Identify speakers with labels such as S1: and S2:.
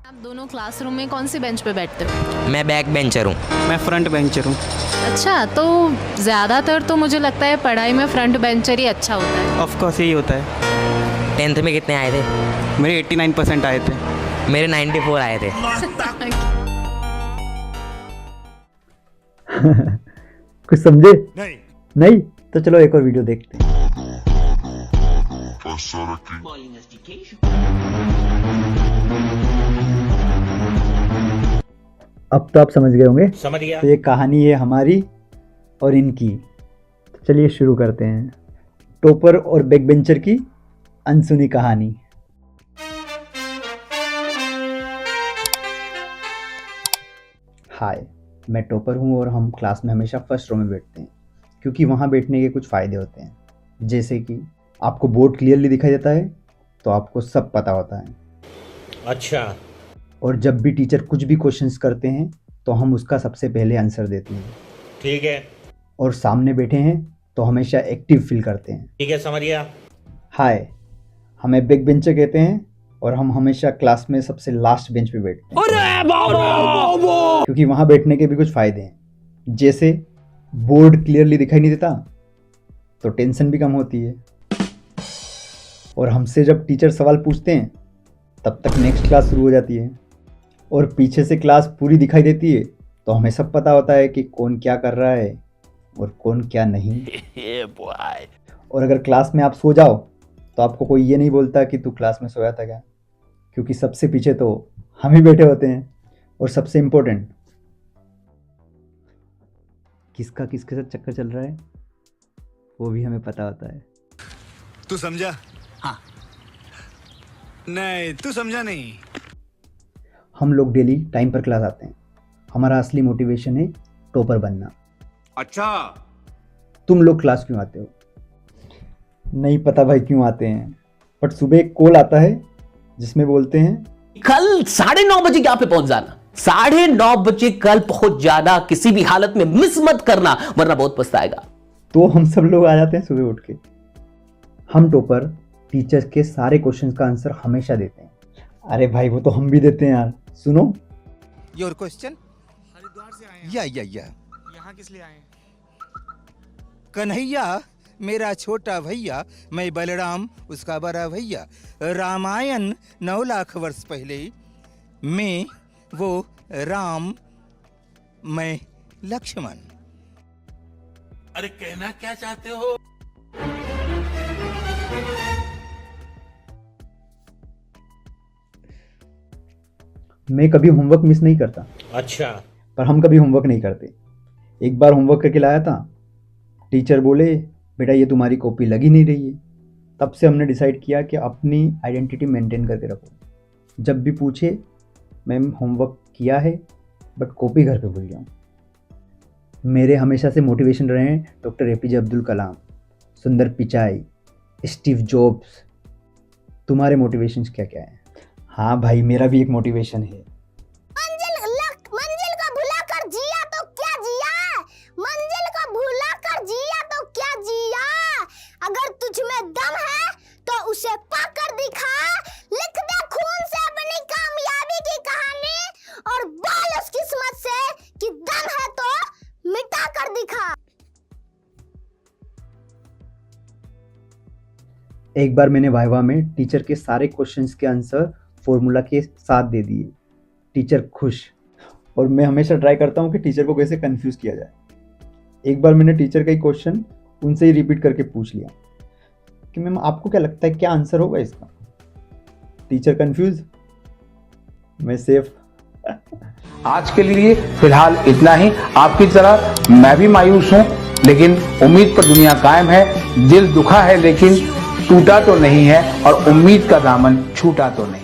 S1: आप दोनों क्लासरूम में कौन सी बेंच पे बैठते हो?
S2: मैं बैक बेंचर हूँ।
S3: मैं फ्रंट बेंचर हूँ।
S1: अच्छा, तो ज़्यादातर तो मुझे लगता है पढ़ाई में फ्रंट बेंचर ही अच्छा होता है।
S3: ऑफ कोर्स यही होता है।
S2: 10th में कितने आए थे?
S3: मेरे 89% आए थे।
S2: मेरे 94 आए थे।
S4: कुछ समझे? नहीं तो चलो एक और वीडियो देखते हैं। अब तो आप समझ गए होंगे।
S5: समझ गया।
S4: तो ये कहानी है हमारी और इनकी। तो चलिए शुरू करते हैं। टॉपर और बैक बेंचर की अनसुनी कहानी। हाय, मैं टॉपर हूँ और हम क्लास में हमेशा फर्स्ट रो में बैठते हैं क्योंकि वहाँ बैठने के कुछ फ़ायदे होते हैं, जैसे कि आपको बोर्ड क्लियरली दिखाई देता है तो आपको सब पता होता है।
S5: अच्छा।
S4: और जब भी टीचर कुछ भी क्वेश्चंस करते हैं तो हम उसका सबसे पहले आंसर देते हैं।
S5: ठीक है।
S4: और सामने बैठे हैं तो हमेशा एक्टिव फील करते हैं।
S5: ठीक है, समझ गया। हाय,
S4: हमें बैक बेंचर कहते हैं और हम हमेशा क्लास में सबसे लास्ट बेंच पे बैठते हैं। अरे बाबा! क्योंकि वहाँ बैठने के भी कुछ फ़ायदे हैं, जैसे बोर्ड क्लियरली दिखाई नहीं देता तो टेंशन भी कम होती है। और हमसे जब टीचर सवाल पूछते हैं तब तक नेक्स्ट क्लास शुरू हो जाती है। और पीछे से क्लास पूरी दिखाई देती है तो हमें सब पता होता है कि कौन क्या कर रहा है और कौन क्या नहीं। और अगर क्लास में आप सो जाओ तो आपको कोई ये नहीं बोलता कि तू क्लास में सोया था क्या, क्योंकि सबसे पीछे तो हम ही बैठे होते हैं। और सबसे इम्पोर्टेंट, किसका किसके साथ चक्कर चल रहा है वो भी हमें पता होता है।
S6: तू समझा? हाँ। नहीं, तू समझा नहीं।
S4: हम लोग डेली टाइम पर क्लास आते हैं। हमारा असली मोटिवेशन है टॉपर बनना।
S6: अच्छा।
S4: तुम लोग क्लास क्यों आते हो? नहीं पता भाई क्यों आते हैं, बट सुबह एक कॉल आता है जिसमें बोलते हैं
S7: कल 9:30 बजे यहाँ पे पहुंच जाना। 9:30 बजे कल पहुंच जाना, किसी भी हालत में मिस मत करना वरना बहुत पछताएगा।
S4: तो हम सब लोग आ जाते हैं सुबह उठ के। हम टॉपर टीचर्स के सारे क्वेश्चंस का आंसर हमेशा देते हैं। अरे भाई वो तो हम भी देते हैं यार। सुनो,
S6: योर क्वेश्चन? हरिद्वार से आए हैं। या
S3: यहाँ किस लिए आए हैं?
S6: कन्हैया मेरा छोटा भैया, मैं बलराम उसका बड़ा भैया। रामायण 9 लाख वर्ष पहले, मैं वो राम, मैं लक्ष्मण।
S5: अरे कहना क्या चाहते हो?
S4: मैं कभी होमवर्क मिस नहीं करता।
S5: अच्छा।
S4: पर हम कभी होमवर्क नहीं करते। एक बार होमवर्क करके लाया था, टीचर बोले बेटा ये तुम्हारी कॉपी लगी नहीं रही है। तब से हमने डिसाइड किया कि अपनी आइडेंटिटी मेंटेन करके रखो। जब भी पूछे मैम होमवर्क किया है बट कॉपी घर पे भूल गया हूँ। मेरे हमेशा से मोटिवेशन रहे हैं डॉक्टर एपीजे अब्दुल कलाम, सुंदर पिचाई, स्टीव जॉब्स। तुम्हारे मोटिवेशंस क्या क्या हैं? हाँ भाई, मेरा भी एक मोटिवेशन है।
S8: मंजिल को भुला कर जिया तो क्या जिया, मंजिल को भुला कर जिया तो क्या जिया। अगर तुझ में दम है तो उसे पाकर दिखा, लिख दे खून से अपनी कामयाबी की कहानी और बोल उस किस्मत से कि दम है तो मिटा कर दिखा।
S4: एक बार मैंने वाइवा में टीचर के सारे क्वेश्चंस के आंसर फॉर्मूला के साथ दे दिए। टीचर खुश। और मैं हमेशा ट्राई करता हूँ कि टीचर को कैसे कंफ्यूज किया जाए। एक बार मैंने टीचर का ही क्वेश्चन उनसे ही रिपीट करके पूछ लिया कि मैम आपको क्या लगता है क्या आंसर होगा इसका। टीचर कंफ्यूज, मैं सेफ।
S9: आज के लिए फिलहाल इतना ही। आपकी तरह मैं भी मायूस हूँ, लेकिन उम्मीद पर दुनिया कायम है। दिल दुखा है लेकिन टूटा तो नहीं है और उम्मीद का दामन छूटा तो नहीं।